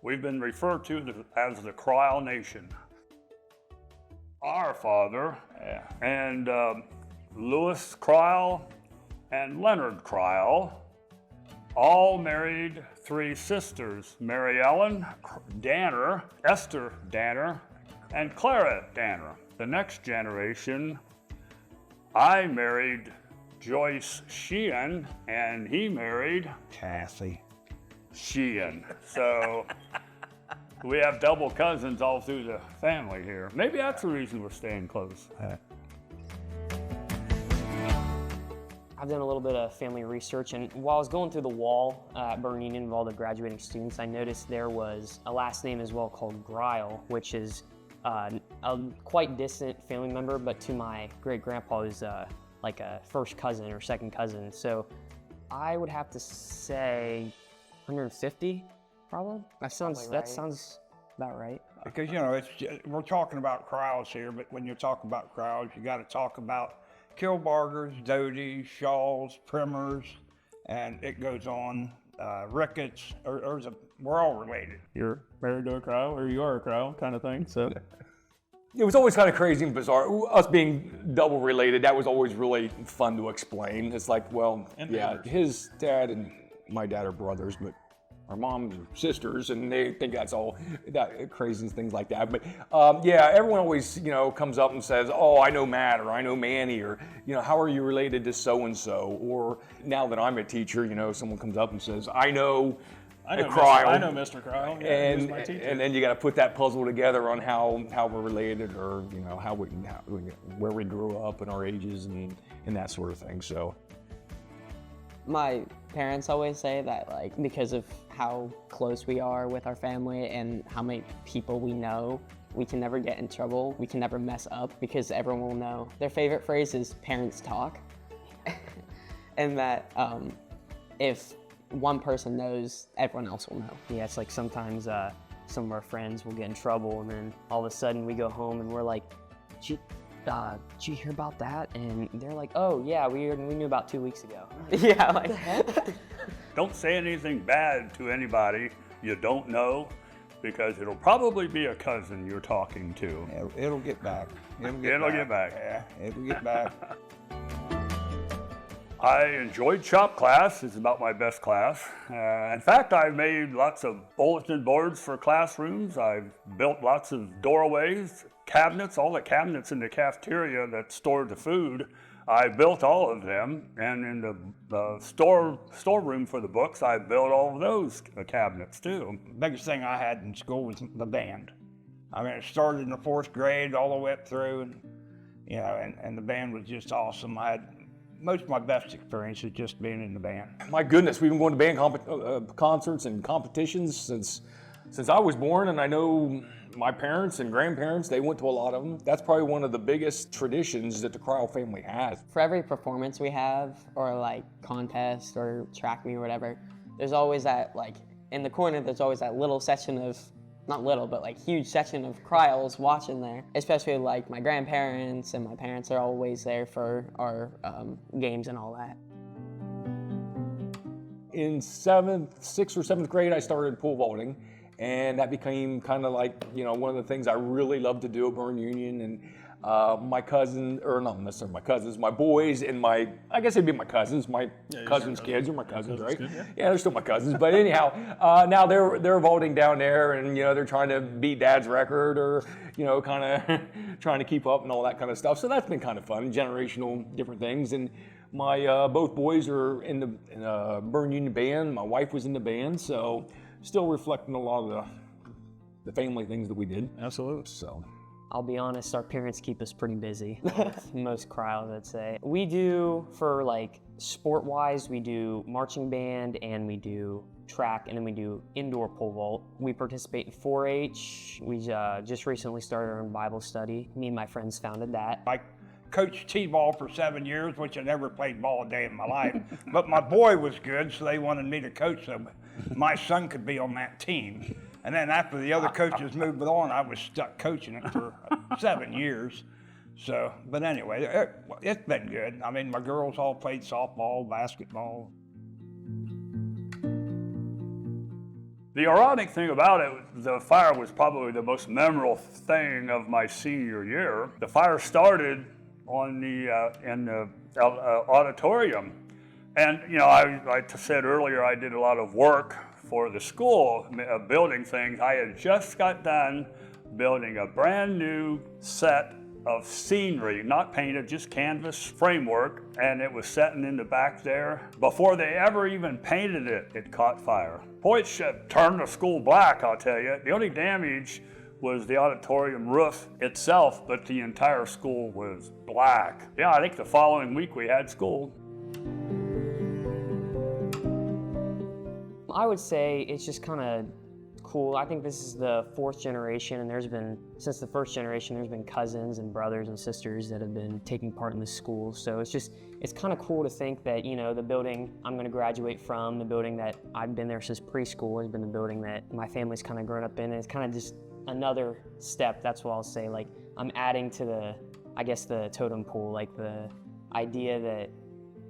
We've been referred to as the Krile Nation. Our father and Louis Krile and Leonard Krile all married 3 sisters, Mary Ellen Danner, Esther Danner, and Clara Danner. The next generation, I married Joyce Sheehan, and he married Cassie Sheehan. So we have double cousins all through the family here. Maybe that's the reason we're staying close. I've done a little bit of family research, and while I was going through the wall at Berne Union of all the graduating students, I noticed there was a last name as well called Grile, which is a quite distant family member, but to my great-grandpa is like a first cousin or second cousin. So I would have to say 150, probably. That sounds about right. Because, you know, we're talking about Kriles here, but when you're talking about Kriles, you got to talk about Kilbargers, Doties, Shaws, Primers, and it goes on. Ricketts, we're all related. You're married to a Krile, or you are a Krile, kind of thing. So it was always kind of crazy and bizarre. Us being double related, that was always really fun to explain. It's like, well, his dad and my dad are brothers, but our moms are sisters, and they think that's all that crazy and things like that. But everyone always, comes up and says, "Oh, I know Matt," or "I know Manny," or "How are you related to so and so?" Or now that I'm a teacher, someone comes up and says, "I know Krile." I know Mr. Krile. Yeah, he was my teacher. And then you got to put that puzzle together on how we're related, or where we grew up and our ages and that sort of thing. So. My parents always say that, like, because of how close we are with our family and how many people we know, we can never get in trouble, we can never mess up, because everyone will know. Their favorite phrase is parents talk. And that if one person knows, everyone else will know. Yeah, it's like sometimes some of our friends will get in trouble, and then all of a sudden we go home and we're like, did you hear about that? And they're like, oh yeah, we knew about 2 weeks ago. Yeah, like, Don't say anything bad to anybody you don't know, because it'll probably be a cousin you're talking to. It'll get back. It'll get back. Yeah, it'll get back. I enjoyed shop class. It's about my best class. In fact, I've made lots of bulletin boards for classrooms. I've built lots of doorways, cabinets, all the cabinets in the cafeteria that stored the food. I built all of them, and in the storeroom for the books, I built all of those cabinets too. The biggest thing I had in school was the band. I mean, it started in the 4th grade all the way up through, and the band was just awesome. I had most of my best experience is just being in the band. My goodness, we've been going to band concerts and competitions since I was born, and I know my parents and grandparents, they went to a lot of them. That's probably one of the biggest traditions that the Krile family has. for every performance we have, or like contest or track meet or whatever, there's always that, like, in the corner, there's always that little section of, not little, but like huge section of Kriles watching there. Especially like my grandparents and my parents are always there for our games and all that. In 6th or 7th grade, I started pole vaulting, and that became kind of like, one of the things I really loved to do at Berne Union. And my cousin, or not necessarily my cousins, my boys and I guess they'd be my cousins, my cousins' kids are my cousins, right? Yeah, they're still my cousins. But anyhow, now they're vaulting down there, and they're trying to beat Dad's record, or kind of trying to keep up and all that kind of stuff. So that's been kind of fun, generational different things. And my both boys are in the Berne Union band. My wife was in the band, so still reflecting a lot of the family things that we did. Absolutely. So. I'll be honest, our parents keep us pretty busy. Most Kriles, I'd say. We do, for like sport-wise, we do marching band, and we do track, and then we do indoor pole vault. We participate in 4-H. We just recently started our own Bible study. Me and my friends founded that. I coached T-ball for 7 years, which I never played ball a day in my life. But my boy was good, so they wanted me to coach them. My son could be on that team. And then after the other coaches moved on, I was stuck coaching it for 7 years. So, but anyway, it's been good. I mean, my girls all played softball, basketball. The ironic thing about it, the fire was probably the most memorable thing of my senior year. The fire started on in the auditorium. And, you know, like I said earlier, I did a lot of work for the school, building things. I had just got done building a brand new set of scenery, not painted, just canvas framework, and it was sitting in the back there. Before they ever even painted it, it caught fire. Boy, it turned the school black, I'll tell you. The only damage was the auditorium roof itself, but the entire school was black. Yeah, I think the following week we had school. I would say it's just kind of cool. I think this is the fourth generation, and there's been, since the first generation, there's been cousins and brothers and sisters that have been taking part in the school. So it's kind of cool to think that, you know, the building I'm going to graduate from, the building that I've been there since preschool, has been the building that my family's kind of grown up in. And it's kind of just another step. That's what I'll say. Like, I'm adding to the, I guess, the totem pole, like the idea that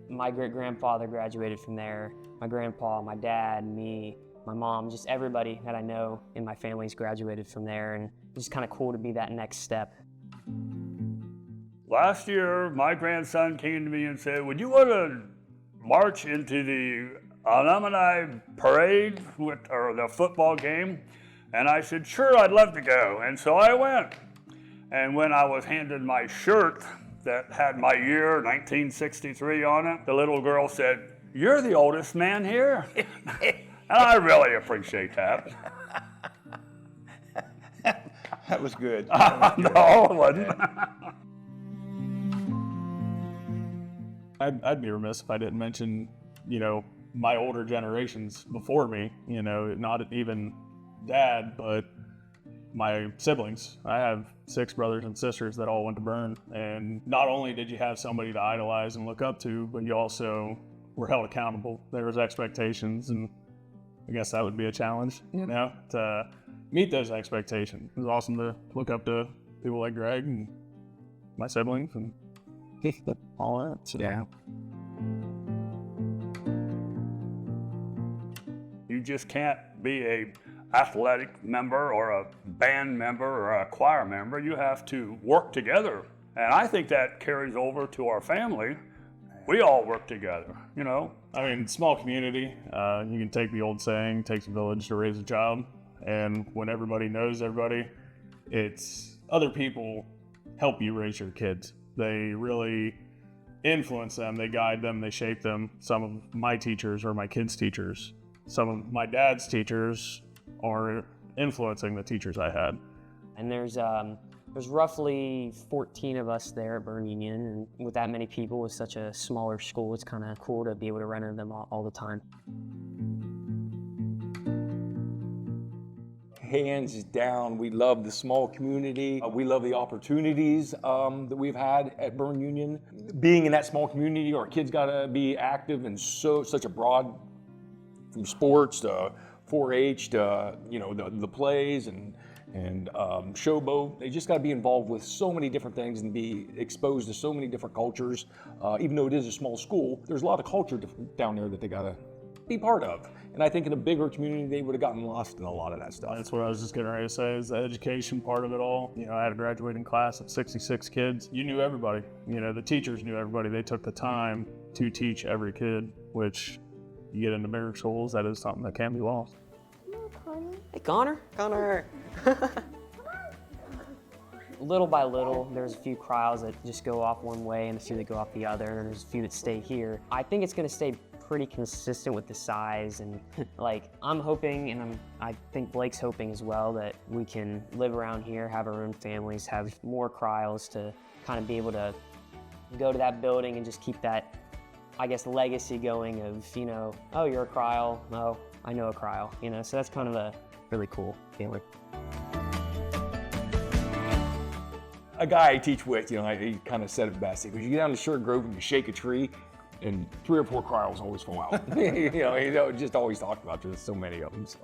my great-grandfather graduated from there, my grandpa, my dad, me, my mom, just everybody that I know in my family's graduated from there, and it's just kind of cool to be that next step. Last year, my grandson came to me and said, would you want to march into the alumni parade or the football game? And I said, sure, I'd love to go. And so I went. And when I was handed my shirt that had my year, 1963, on it, the little girl said, you're the oldest man here. And I really appreciate that. That was good. No, it wasn't. I'd be remiss if I didn't mention, you know, my older generations before me, you know, not even dad, but my siblings. I have 6 brothers and sisters that all went to Berne. And not only did you have somebody to idolize and look up to, but you also were held accountable. There was expectations, and I guess that would be a challenge, you know, to meet those expectations. It was awesome to look up to people like Greg and my siblings and all that. So. Yeah. You just can't be a athletic member or a band member or a choir member. You have to work together. And I think that carries over to our family. We all work together, you know. I mean, small community, you can take the old saying, takes a village to raise a child. And when everybody knows everybody, it's other people help you raise your kids. They really influence them, they guide them, they shape them. Some of my teachers are my kids' teachers. Some of my dad's teachers are influencing the teachers I had. And there's roughly 14 of us there at Berne Union, and with that many people with such a smaller school, it's kind of cool to be able to run into them all the time. Hands down, we love the small community. We love the opportunities that we've had at Berne Union. Being in that small community, our kids got to be active in such a broad, from sports to 4-H to, you know, the plays and showboat. They just got to be involved with so many different things and be exposed to so many different cultures. Even though it is a small school, there's a lot of culture down there that they got to be part of. And I think in a bigger community, they would have gotten lost in a lot of that stuff. That's what I was just getting ready to say, is the education part of it all. You know, I had a graduating class of 66 kids. You knew everybody. You know, the teachers knew everybody. They took the time to teach every kid, which you get into bigger schools, that is something that can be lost. Hey, Connor. Connor. Little by little, there's a few crowds that just go off one way and a few that go off the other, and there's a few that stay here. I think it's going to stay pretty consistent with the size, and like I'm hoping, and I think Blake's hoping as well, that we can live around here, have our own families, have more Kriles to kind of be able to go to that building and just keep that, I guess, legacy going of, you know, oh, you're a Krile, oh, I know a Krile, you know, so that's kind of a really cool feeling. A guy I teach with, you know, he kind of said it best. He goes, you get down to Sugar Grove and you shake a tree, and 3 or 4 Kriles always fall out. You know, he just always talked about there's so many of them. So.